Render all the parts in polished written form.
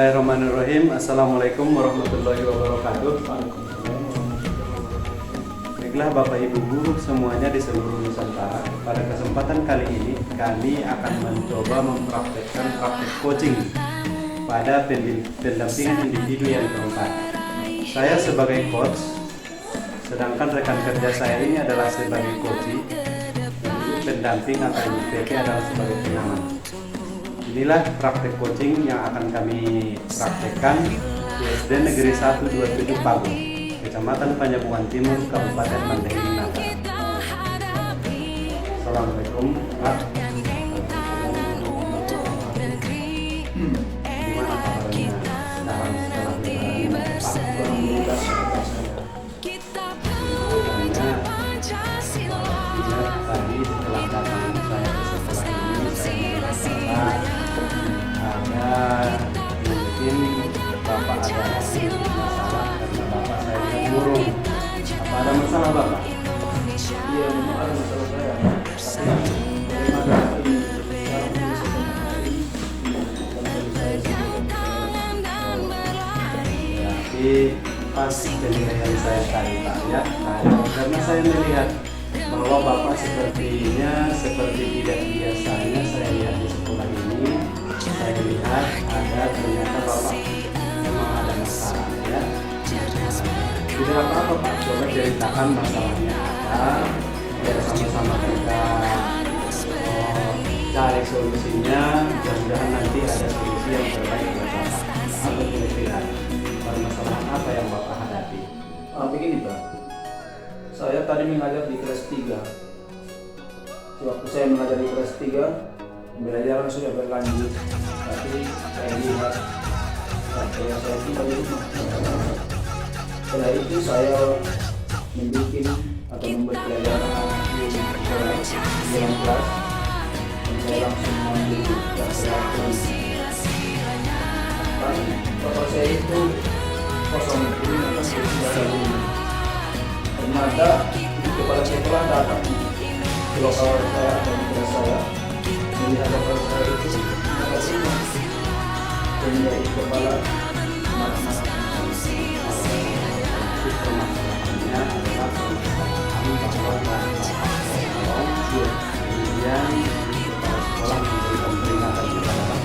Bismillahirrahmanirrahim. Assalamualaikum warahmatullahi wabarakatuh. Baiklah Bapak Ibu Guru semuanya di seluruh Nusantara. Pada kesempatan kali ini kami akan mencoba mempraktekkan praktek coaching pada pendampingan individu yang keempat. Saya sebagai coach, sedangkan rekan kerja saya ini adalah sebagai coachee, pendamping atau IPP adalah sebagai pengaman. Inilah praktek coaching yang akan kami praktekkan di SD Negeri 127 Pago, Kecamatan Panjabuhan Timur, Kabupaten Mandailing Natal. Assalamualaikum Pak. Gimana kabarnya sekarang setelah lebaran ini Pak? Tadi setelah datang saya ke sekolah ini, saya ada mungkin Bapak ada masalah karena Bapak saya murung. Apa ada masalah Bapak? Iya, memang ada masalah saya. Tapi pas penilaian saya tadi Pak ya, karena saya melihat bahwa Bapak sepertinya seperti tidak biasanya saya lihat di sekolah ini. Saya lihat ada ternyata Bapak memang ada masalah ya. Tidak apa-apa Pak, coba ceritakan masalahnya apa, biar sama-sama kita cari solusinya. Mudah-mudahan nanti ada solusi yang terbaik buat Bapak. Apa kira-kira permasalahan apa yang Bapak hadapi? Begini Pak, saya tadi mengajar di kelas 3. Waktu saya mengajar di kelas 3, pembelajaran sudah berlanjut, tapi saya lihat saya tinggal di rumah. Setelah itu saya membuat atau membuat pelajaran di dalam kelas, dan saya langsung mengambil pelajaran. Bapak saya itu kosong itu akan berjalan. Ternyata kepala sekolah datang ke lokal saya dan kelas saya, melihat lokal saya itu tidak terima, dan dari kepala marah-marah. Permasalahannya adalah permasalahan bahwa kemudian kepala sekolah memberikan peringatan kepada Bapak.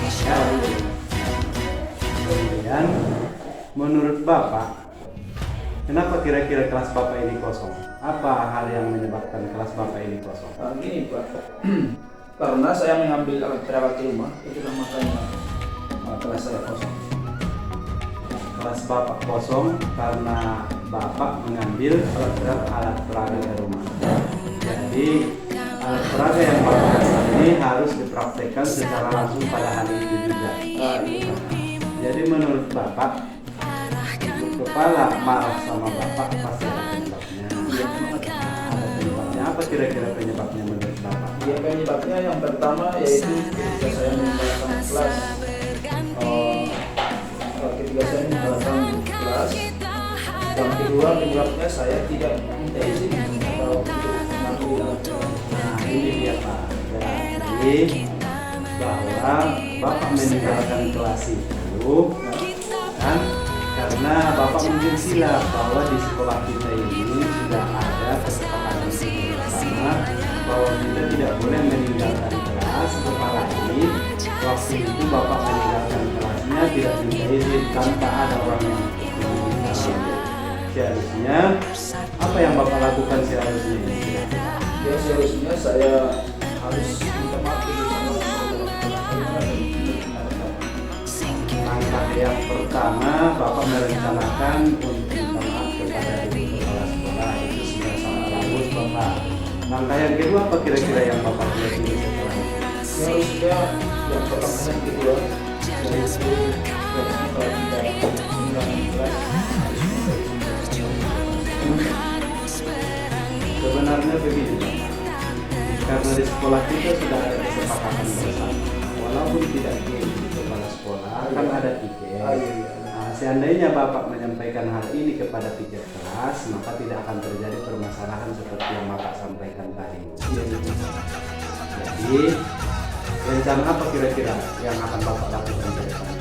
Kemudian menurut Bapak, kenapa kira-kira kelas Bapak ini kosong? Apa hal yang menyebabkan kelas Bapak ini kosong? Gini Pak, karena saya mengambil alat perawat di rumah, itulah makanya kelas saya kosong. Kelas Bapak kosong karena Bapak mengambil alat peraga di rumah. Jadi alat peraga yang Bapak ambil ini harus dipraktekkan secara langsung pada hari itu juga. Jadi menurut Bapak, kepala marah sama Bapak pasti ada penyebabnya. Ada penyebabnya. Apa kira-kira penyebabnya menurut Bapak? Ya, penyebabnya yang pertama yaitu ketika saya meninggalkan kelas. Ketika saya meninggalkan kelas. Yang kedua penyebabnya saya tidak minta izin atau untuk mengambil alat. Nah ini dia Pak. Jadi bahwa Bapak meninggalkan kelas itu kan karena Bapak mungkin silap bahwa di sekolah kita ini sudah ada kesepakatan bersama bahwa kita tidak boleh meninggalkan kelas, apalagi waktu itu Bapak meninggalkan kelasnya tidak minta izin tanpa ada orang yang menginginkan. Seharusnya apa yang Bapak lakukan seharusnya? Ya, seharusnya saya harus minta maaf sama langkah yang pertama Bapak merencanakan untuk minta maaf kepada ibu kepala sekolah, itu sudah sangat bagus Bapak. Langkah yang kedua apa kira-kira yang Bapak lihat ini setelah itu? Seharusnya yang pertama dan kedua yaitu kalau tidak meninggalkan kelas Sebenarnya begini Bapak, karena di sekolah kita sudah ada kesepakatan bersama, walaupun tidak di kepala sekolah kan ada piket. Nah, seandainya Bapak menyampaikan hal ini kepada piket kelas, maka tidak akan terjadi permasalahan seperti yang Bapak sampaikan tadi. Jadi rencana apa kira-kira yang akan Bapak lakukan ke depan?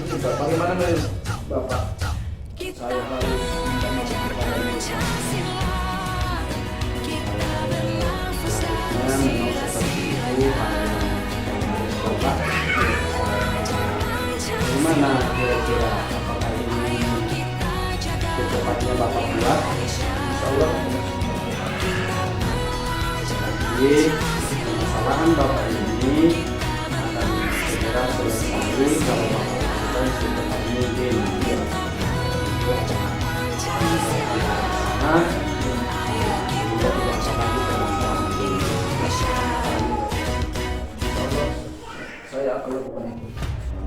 juga. Bagaimana menurut Bapak? Saya harus minta maaf kepada ibu. Memang seperti itu Bapak. Gimana kira-kira apakah ini secepatnya Bapak buat? Insya Allah. Jadi permasalahan Bapak ini akan segera selesai kalau Bapak lakukan secepat mungkin. Nah, tidak lagi permasalahan ini. Insya Allah saya akan lakukan itu.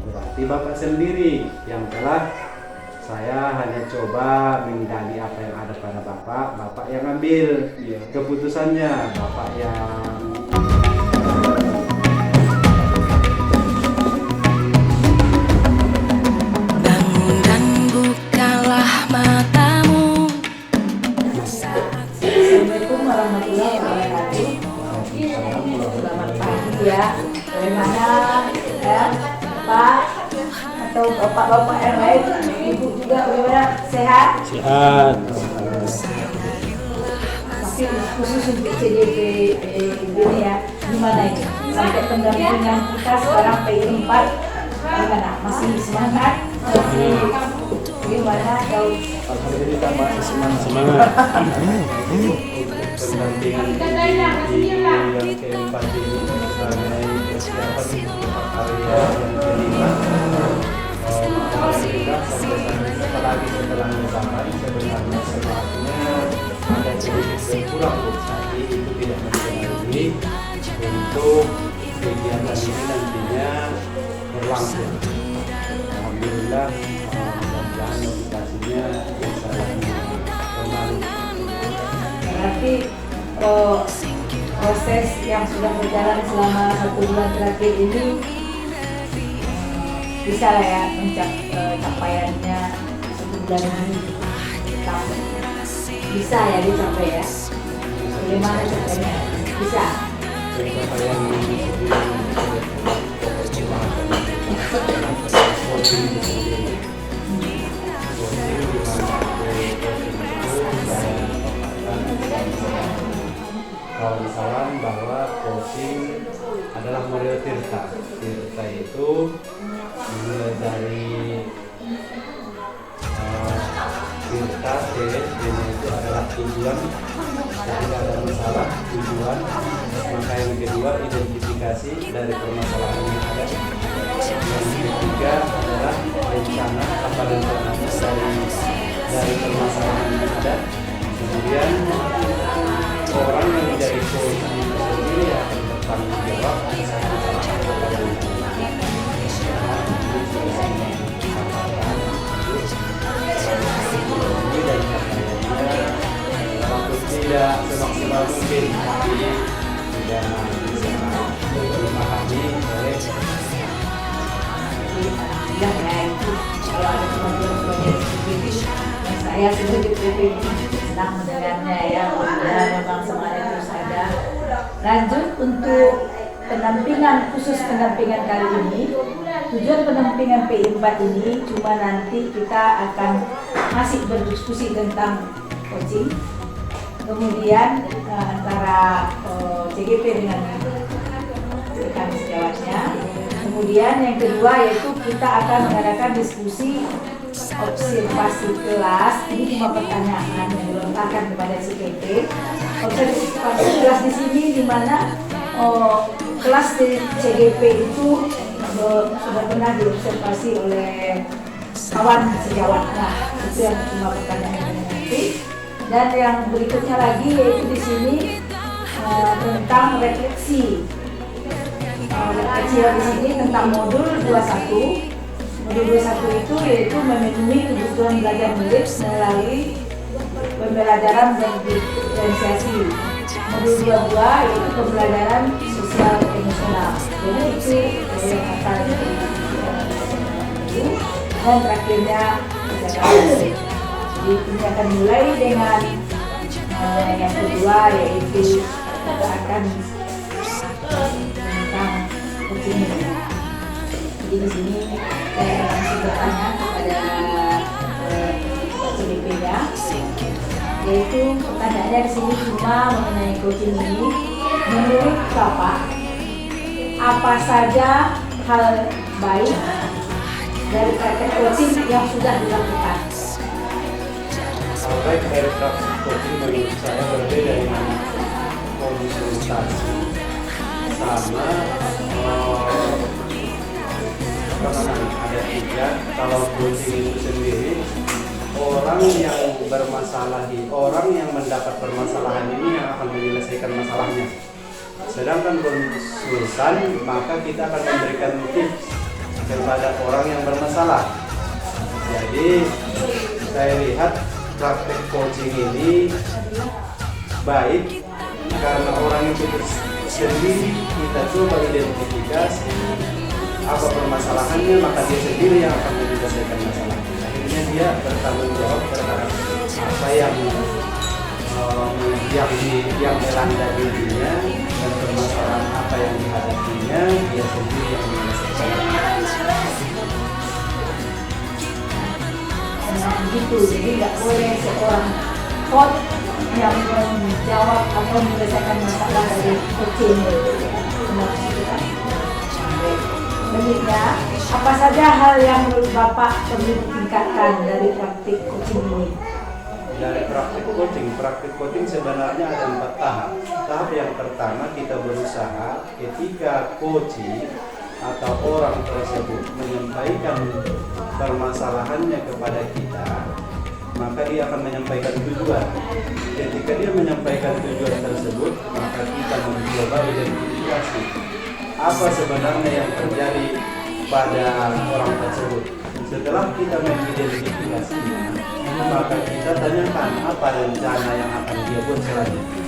Berarti Bapak sendiri yang telah, saya hanya coba menggali apa yang ada pada Bapak yang ambil keputusannya, Bapak yang bangun dan bukalah matamu. Assalamualaikum warahmatullahi wabarakatuh. Selamat pagi ya. Bagaimana ya, Pak atau bapak-bapak yang lain, ibu juga bagaimana? Sehat? sehat. Tapi khusus untuk CDP ini ya, gimana ini? Sampai pendampingan kita sekarang PI4 gimana? Masih semangat? Masih gimana? Kalau Alhamdulillah masih semangat. Pendampingan di yang keempat ini sebagai persiapan untuk karya yang kelima. Alhamdulillah sampai saat ini apalagi setelah mencapai sebenarnya semangatnya ada sedikit berkurang tapi itu tidak mempengaruhi untuk kegiatan ini nantinya berlangsung. Alhamdulillah mudah-mudahan motivasinya bisa lebih kembali. berarti proses yang sudah berjalan selama 1 bulan terakhir ini bisa lah ya capaiannya 1 bulan ini bisa ya dicapai ya. Bagaimana capaiannya? Bisa. Pencapaian kawan-kawan bahwa coaching adalah Mario Tirta. Tirta itu mulai dari Tirta, D-nya itu adalah tujuan, jadi ada masalah tujuan. Maka yang kedua identifikasi dari permasalahan yang ada. Yang ketiga adalah rencana, apa rencananya dari permasalahan yang ada. Kemudian orang yang menjadi coach itu sendiri akan bertanggung jawab atas masalah apa yang ini dan capaiannya walaupun tidak semaksimal mungkin tapi tidak bisa dipahami oleh Ya, itu kalau ada kemajuan-kemajuan seperti itu, saya sebagai PPI senang mendengarnya ya. Mudah-mudahan memang semuanya terus ada. Lanjut untuk pendampingan, khusus pendampingan kali ini, tujuan pendampingan PI4 ini cuma nanti kita akan masih berdiskusi tentang coaching, kemudian antara CGP dengan rekan sejawatnya. Kemudian yang kedua yaitu kita akan mengadakan diskusi observasi kelas. Ini cuma pertanyaan yang dilontarkan kepada CGP. Observasi kelas di sini di mana kelas di CGP itu sudah pernah diobservasi oleh kawan sejawat. Nah, itu yang cuma pertanyaan yang nanti. Dan yang berikutnya lagi yaitu di sini tentang refleksi. Kecil di sini tentang modul 21. Modul 21 itu yaitu memenuhi kebutuhan belajar murid melalui pembelajaran dan diferensiasi. Modul 22 yaitu pembelajaran sosial emosional. Jadi itu yang akan dan terakhirnya jadi ini akan mulai dengan yang kedua yaitu kita akan tentang coaching. Jadi di sini saya langsung bertanya kepada CDP-nya, yaitu pertanyaannya di sini cuma mengenai coaching ini. Menurut Bapak, apa saja hal baik dari praktek coaching yang sudah dilakukan? Hal baik dari praktek coaching menurut saya berbeda dengan konsultasi sama ada tiga. Kalau coaching itu sendiri, orang yang mendapat permasalahan ini yang akan menyelesaikan masalahnya. Sedangkan konsultan, maka kita akan memberikan tips kepada orang yang bermasalah. Jadi saya lihat praktek coaching ini baik karena orang itu sendiri kita coba identifikasi apa permasalahannya, maka dia sendiri yang akan menyelesaikan masalahnya. Akhirnya dia bertanggung jawab terhadap apa yang melanda dirinya dan permasalahan apa yang dihadapinya, dia sendiri yang menyelesaikan. Begitu, jadi nggak boleh seorang coach yang menjawab atau menyelesaikan masalah dari coaching. Selanjutnya, apa saja hal yang menurut Bapak perlu ditingkatkan dari praktik coaching ini? Dari praktik coaching sebenarnya ada 4 tahap. Tahap yang pertama, kita berusaha ketika coaching atau orang tersebut menyampaikan permasalahannya kepada kita, maka dia akan menyampaikan tujuan. Ketika dia menyampaikan tujuan tersebut, maka kita mencoba identifikasi apa sebenarnya yang terjadi pada orang tersebut. Setelah kita mengidentifikasinya, maka kita tanyakan apa rencana yang akan dia buat selanjutnya.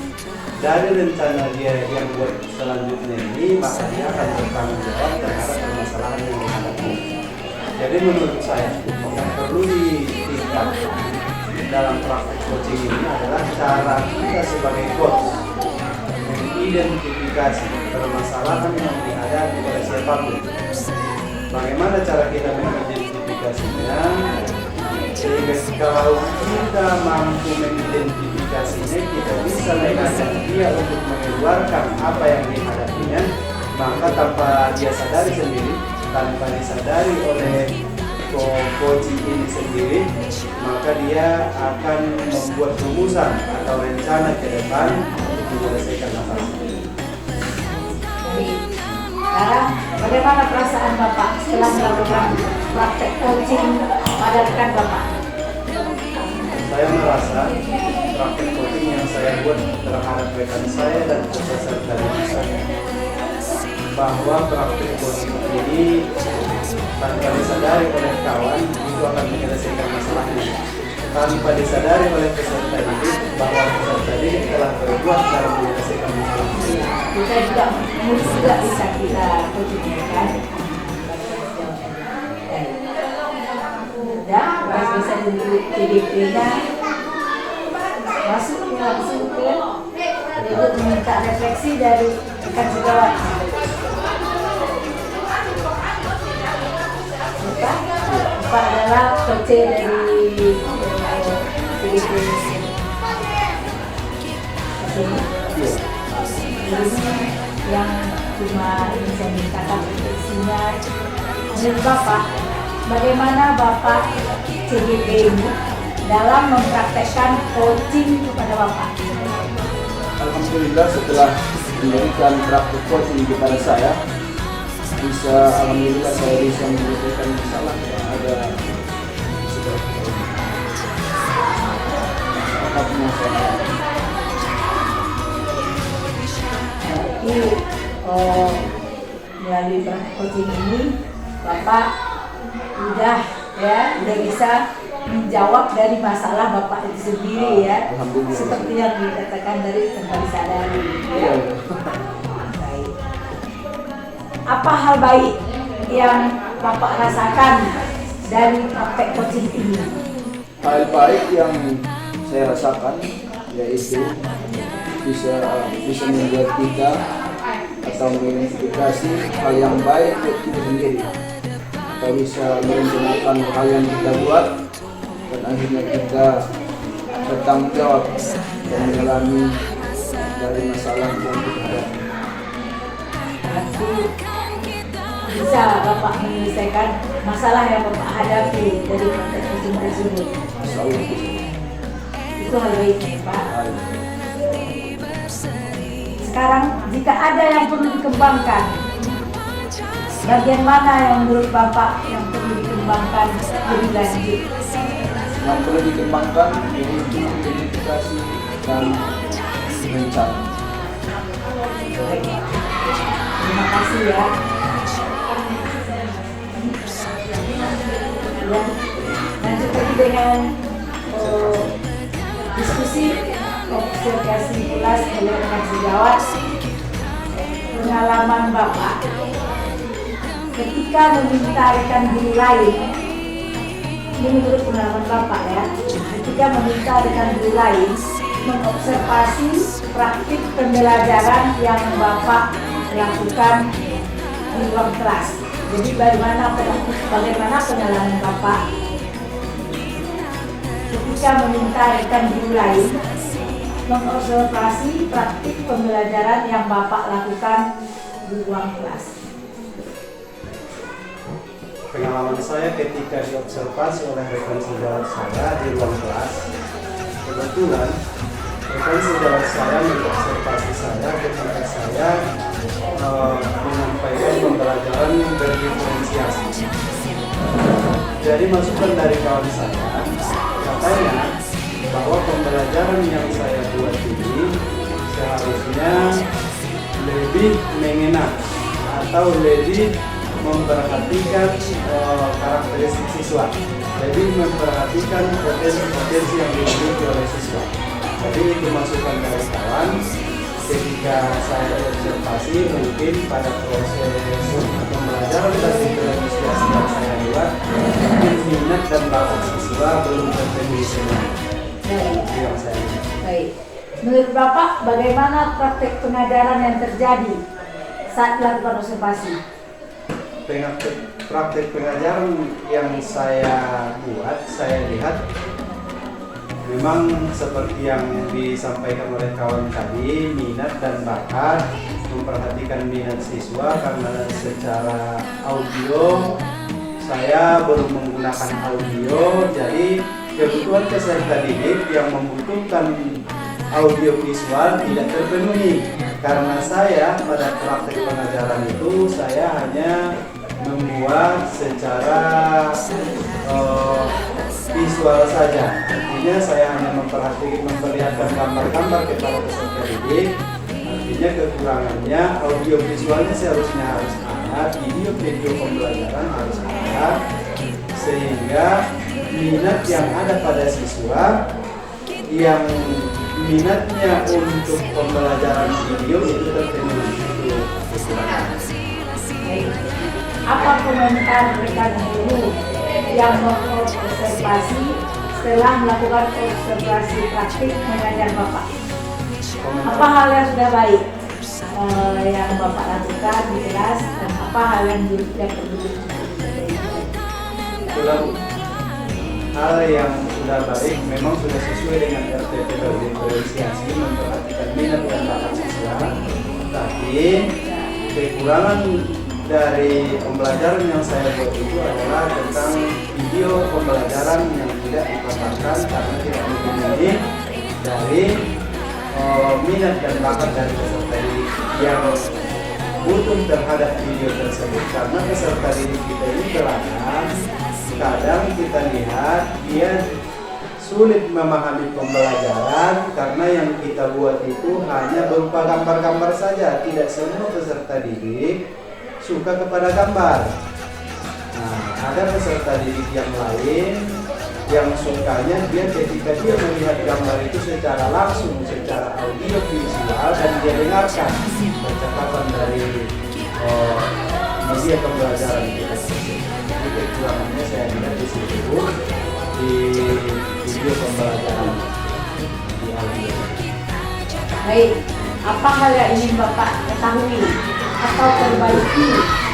Dari rencana dia yang buat selanjutnya ini, maka dia akan bertanggung jawab terhadap permasalahan yang dihadapi. Jadi menurut saya, yang perlu ditingkatkan dalam praktek coaching ini adalah cara kita sebagai coach mengidentifikasi permasalahan yang dihadapi oleh siapapun. Bagaimana cara kita mengidentifikasinya? Sehingga kalau kita mampu mengidentifikasinya, kita bisa mengajak dia untuk mengeluarkan apa yang dihadapinya, maka tanpa dia sadari sendiri, tanpa disadari oleh coaching ini sendiri, maka dia akan membuat rumusan atau rencana ke depan untuk menyelesaikan masalah. Sekarang, bagaimana perasaan Bapak setelah melakukan praktek coaching pada rekan Bapak? Saya merasa praktek coaching yang saya buat terhadap rekan saya dan peserta didik saya, bahwa praktek coaching ini tanpa disadari oleh kawan itu akan menyelesaikan masalahnya. Tanpa disadari oleh peserta didik bahwa peserta didik telah berbuat dalam menyelesaikan masalahnya. Kita juga bisa kita coaching kan? Dan bisa CDP-nya masuk langsung ke untuk meminta refleksi dari rekan sejawat. Bapak adalah coach dari CDP yang cuma ini saya mintakan refleksinya. Menurut Bapak, bagaimana Bapak CDP ini dalam mempraktekkan coaching kepada Bapak? Alhamdulillah, setelah memberikan praktek coaching kepada saya, alhamdulillah saya bisa menyelesaikan masalah yang ada melalui praktek coaching ini Bapak udah bisa menjawab dari masalah Bapak itu sendiri ya, seperti yang dikatakan dari tanpa disadari ya. Baik. Apa hal baik yang Bapak rasakan dari praktek coaching ini? Hal baik yang saya rasakan yaitu bisa membuat kita atau mengidentifikasi hal yang baik untuk kita sendiri. kita bisa merencanakan hal yang kita buat, dan akhirnya kita bertanggung jawab dan mengalami dari masalah yang kita hadapi. Nanti bisa Bapak menyelesaikan masalah yang Bapak hadapi dari praktek coaching tersebut. Insya Allah bisa. Itu hal baiknya Pak. Sekarang jika ada yang perlu dikembangkan, bagian mana yang menurut Bapak yang perlu dikembangkan lebih lanjut? Yang perlu dikembangkan yaitu identifikasi dan rencana. Baik. Terima kasih ya. Ya, lanjut lagi dengan diskusi observasi kelas elemen sejawat. Pengalaman Bapak ketika meminta rekan guru lain, ini menurut pengalaman Bapak ya, ketika meminta rekan guru lain mengobservasi praktik pembelajaran yang Bapak lakukan di ruang kelas. Jadi bagaimana pengalaman Bapak ketika meminta rekan guru lain mengobservasi praktik pembelajaran yang Bapak lakukan di ruang kelas? Pengalaman saya ketika diobservasi oleh rekan sejawat saya di ruang kelas, kebetulan rekan sejawat saya mengobservasi saya ketika saya menyampaikan pembelajaran berdiferensiasi. Jadi masukan dari kawan saya, katanya bahwa pembelajaran yang saya buat ini seharusnya lebih mengenal atau lebih memperhatikan karakteristik siswa, lebih memperhatikan potensi-potensi yang dimiliki oleh siswa. Jadi itu masukan dari kawan ketika saya observasi, mungkin pada proses pembelajaran dan diferensiasi yang saya buat, mungkin minat dan bakat siswa belum terpenuhi semua. Yang saya lihat. Baik. Menurut Bapak, bagaimana praktek pengajaran yang terjadi saat dilakukan observasi? Praktek pengajaran yang saya buat, saya lihat memang seperti yang disampaikan oleh kawan tadi, minat dan bakat, memperhatikan minat siswa, karena secara audio saya belum menggunakan audio, jadi kebutuhan peserta didik yang membutuhkan audio visual tidak terpenuhi. Karena saya pada praktek pengajaran itu saya hanya membuat secara visual saja. Artinya saya hanya memperlihatkan gambar-gambar kepada peserta didik. Artinya kekurangannya audio visualnya seharusnya harus ada, video pembelajaran harus ada, sehingga minat yang ada pada siswa yang minatnya untuk pembelajaran video itu terpenuhi. Apa komentar rekan guru yang mengobservasi setelah melakukan observasi praktik mengajar Bapak? Apa hal yang sudah baik yang Bapak lakukan di kelas, dan apa hal yang tidak perlu diperbaiki? Hal yang sudah baik memang sudah sesuai dengan RTP berdiferensiasi, memperhatikan minat dan bakat siswa. Tapi kekurangan dari pembelajaran yang saya buat itu adalah tentang video pembelajaran yang tidak dipaparkan karena tidak memenuhi dari minat dan bakat dari peserta didik yang butuh terhadap video tersebut. Karena peserta didik kita ini beragam, kadang kita lihat dia sulit memahami pembelajaran karena yang kita buat itu hanya berupa gambar-gambar saja. Tidak semua peserta didik suka kepada gambar. Nah, ada peserta didik yang lain yang sukanya dia ketika dia melihat gambar itu secara langsung, secara audio visual, dan dia dengarkan percakapan dari media pembelajaran kita. Jadi kekurangannya saya lihat di situ, di video pembelajaran di audio. Baik, apa hal yang ingin Bapak ketahui atau perbaiki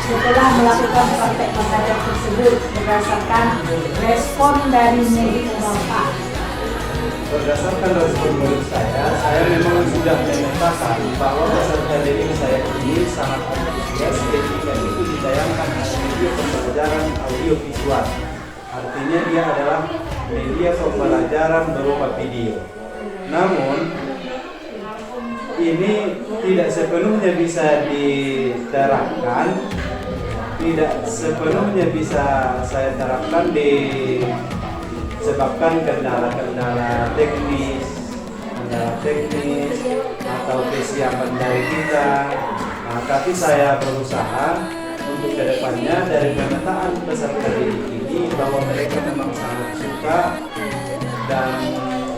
setelah melakukan praktek mengajar tersebut berdasarkan respon dari medik Bapak. Berdasarkan respon menurut saya memang sudah memetakan bahwa peserta didik saya ini sangat antusias ketika itu ditayangkan video pembelajaran audio visual. Artinya dia adalah media pembelajaran berupa video. Namun ini tidak sepenuhnya bisa diterapkan, tidak sepenuhnya bisa saya terapkan disebabkan kendala-kendala teknis atau kesiapan dari kita. Nah, tapi saya berusaha untuk kedepannya dari pemetaan peserta didik ini bahwa mereka memang sangat suka dan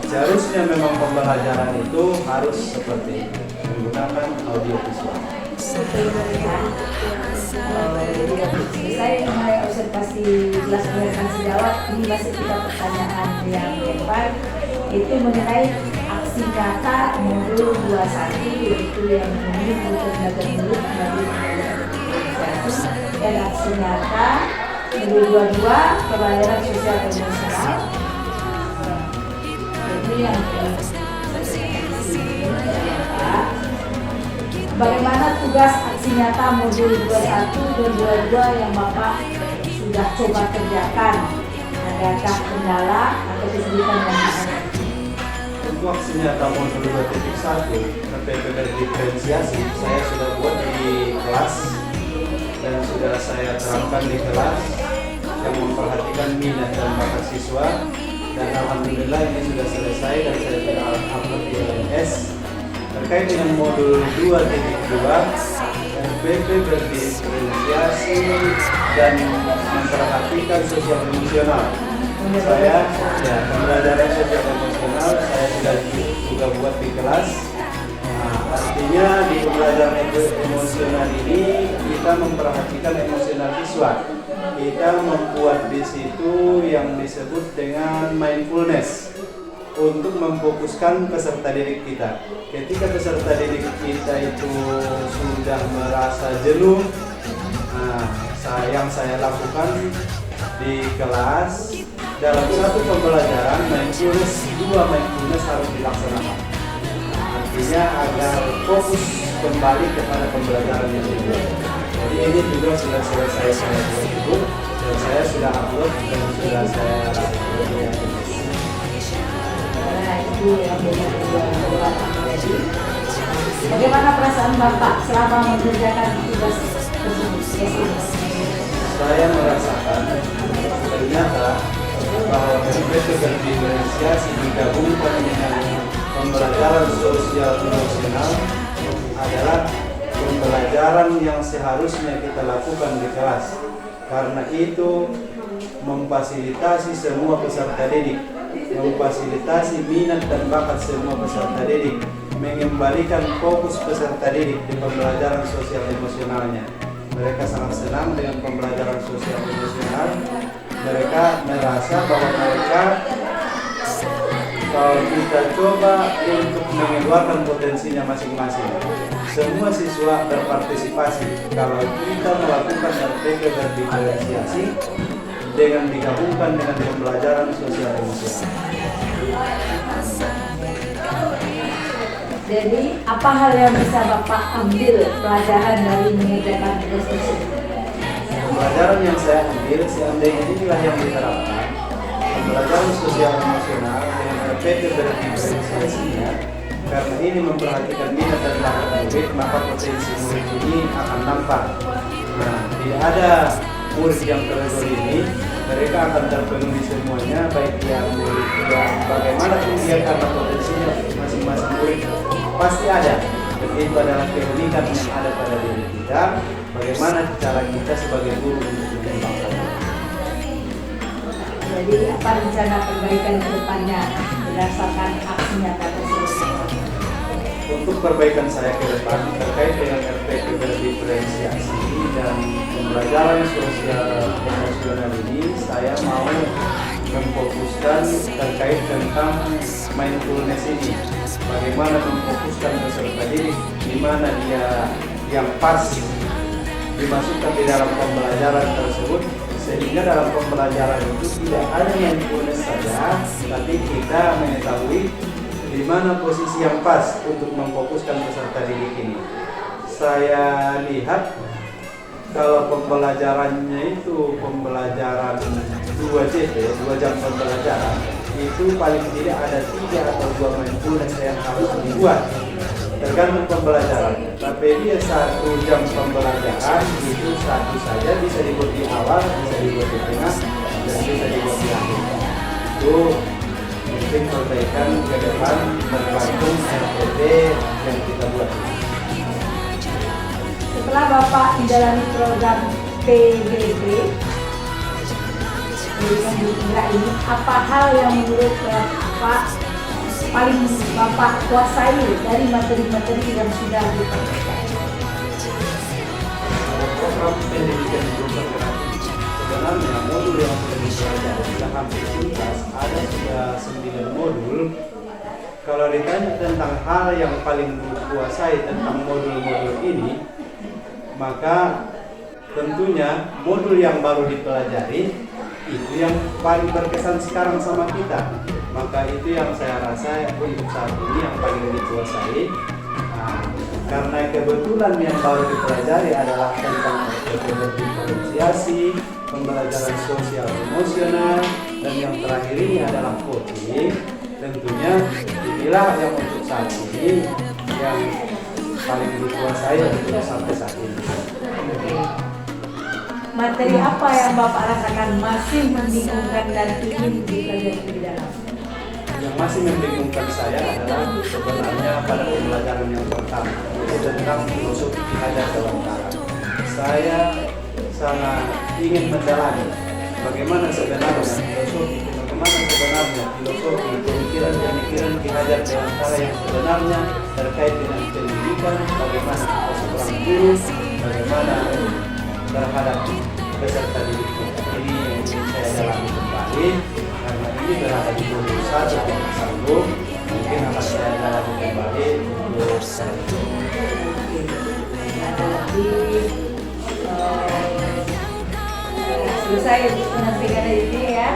seharusnya memang pembelajaran itu harus seperti ini, menggunakan audio visual. Saya mulai observasi kelas komunikasi Jawa, ini masih kita pertanyaan yang keempat, itu mengenai aksi nyata modul 21, yaitu yang memenuhi tenaga mulut melalui dan aksi nyata modul 22 pembelajaran sosial dan emosional. Jadi yang bagaimana tugas aksi nyata modul 21 dan 22 yang Bapak sudah coba kerjakan? Adakah kendala atau kesulitan yang ada? Untuk aksi nyata modul 2.1 PPB diferensiasi saya sudah buat di kelas dan sudah saya terapkan di kelas yang memperhatikan minat dan bakat siswa, dan alhamdulillah ini sudah selesai dan saya sudah upload di LMS. Terkait dengan modul 2.2 RPP berdiferensiasi dan memperhatikan sosial emosional. Saya pembelajaran sosial emosional saya sudah juga buat di kelas. Nah, artinya di pembelajaran emosional ini kita memperhatikan emosional siswa. Kita membuat di situ yang disebut dengan mindfulness untuk memfokuskan peserta didik kita. Ketika peserta didik kita itu sudah merasa jenuh, yang saya lakukan di kelas dalam satu pembelajaran mindfulness, 2 mindfulness harus dilaksanakan. Artinya agar fokus kembali kepada pembelajaran yang kedua. Jadi ini juga sudah selesai saya buat dan saya sudah upload dan sudah saya Bagaimana perasaan Bapak selama mengerjakan tugas tersebut? Saya merasakan ternyata bahwa RPP berdiferensiasi digabungkan dengan pembelajaran sosial emosional adalah pembelajaran yang seharusnya kita lakukan di kelas. Karena itu memfasilitasi semua peserta didik, memfasilitasi minat dan bakat semua peserta didik, mengembalikan fokus peserta didik di pembelajaran sosial emosionalnya. Mereka sangat senang dengan pembelajaran sosial emosional. Mereka merasa bahwa mereka kalau kita coba untuk mengeluarkan potensinya masing-masing. Semua siswa berpartisipasi kalau kita melakukan RPP berdiferensiasi dengan digabungkan dengan pembelajaran sosial emosional. Jadi, apa hal yang bisa Bapak ambil pelajaran dari mengerjakan tugas tersebut? Pelajaran yang saya ambil seandainya inilah yang diterapkan, pembelajaran sosial emosional dengan RPP berdiferensiasinya, karena ini memperhatikan minat dan bakat murid, maka potensi murid ini akan nampak. Nah, tidak ada murid yang kategori ini, mereka akan terpenuhi semuanya, baik yang murid yang bagaimanapun dia karena potensinya masing-masing murid pasti ada. Dan itu adalah keunikan yang ada pada diri kita. Bagaimana cara kita sebagai guru untuk mengembangkannya. Jadi apa rencana perbaikan ke depannya berdasarkan aksi nyata tersebut? Untuk perbaikan saya ke depan terkait dengan RPP berdiferensiasi dan pembelajaran sosial emosional ini, saya mau memfokuskan terkait tentang mindfulness ini. Bagaimana memfokuskan peserta didik, di mana dia yang pas dimasukkan di dalam pembelajaran tersebut, sehingga dalam pembelajaran itu tidak hanya mindfulness saja, tapi kita mengetahui di mana posisi yang pas untuk memfokuskan peserta didik ini. Saya lihat kalau pembelajarannya itu pembelajaran 2 JP, 2 jam pembelajaran, itu paling tidak ada 3 atau 2 mindfulness yang harus dibuat, tergantung pembelajarannya. Tapi dia 1 jam pembelajaran itu satu saja, bisa dibuat di awal, bisa dibuat di tengah, dan bisa dibuat di akhir. Itu mungkin perbaikan ke depan tergantung RPP yang kita buat. Setelah Bapak mendalami program PBB pendidikan bergerak ini, apa hal yang menurut Bapak paling Bapak kuasai dari materi-materi yang sudah dipraktikkan? Program pendidikan bergerak sebenarnya modul yang sudah dipelajari sudah hampir tuntas, ada sudah 9 modul. Kalau ditanya tentang hal yang paling dikuasai tentang modul-modul ini, maka tentunya modul yang baru dipelajari itu yang paling berkesan sekarang sama kita. Maka itu yang saya rasa untuk saat ini yang paling dikuasai. Nah, karena kebetulan yang baru dipelajari adalah tentang diferensiasi, pembelajaran sosial emosional, dan yang terakhir ini adalah coaching. Tentunya inilah yang untuk saat ini yang paling dikuasai untuk sampai saat ini. Materi apa yang Bapak rasakan masih membingungkan dan ingin dipelajari lebih dalam? Yang masih membingungkan saya adalah sebenarnya pada pembelajaran yang pertama itu tentang filosofi Ki Hajar Dewantara. Saya sangat ingin mendalami bagaimana sebenarnya filosofi pemikiran Ki Hajar Dewantara yang sebenarnya terkait dengan pendidikan, bagaimana kita seorang guru, bagaimana terhadap peserta didik. Ini yang ingin saya dalami kembali, karena ini berada di modul 1 yang sambung, mungkin akan saya dalami kembali untuk Ada lebih selesai untuk penampilan ini ya.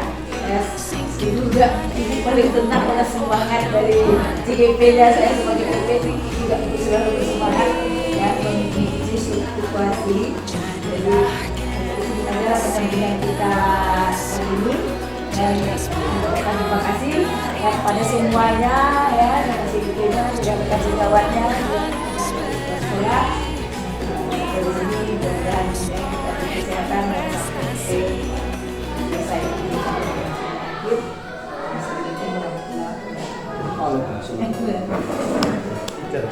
Juga ini paling tenang pada semangat dari CGP nya saya sebagai PP juga selalu bersemangat ya mengikuti situasi. Jadi ini adalah pertandingan kita hari ini dan terima kasih ya pada semuanya ya dan CGP-nya juga kasih kawannya sekolah dari sini dan kesehatan dan selesai. Halo, Teacher.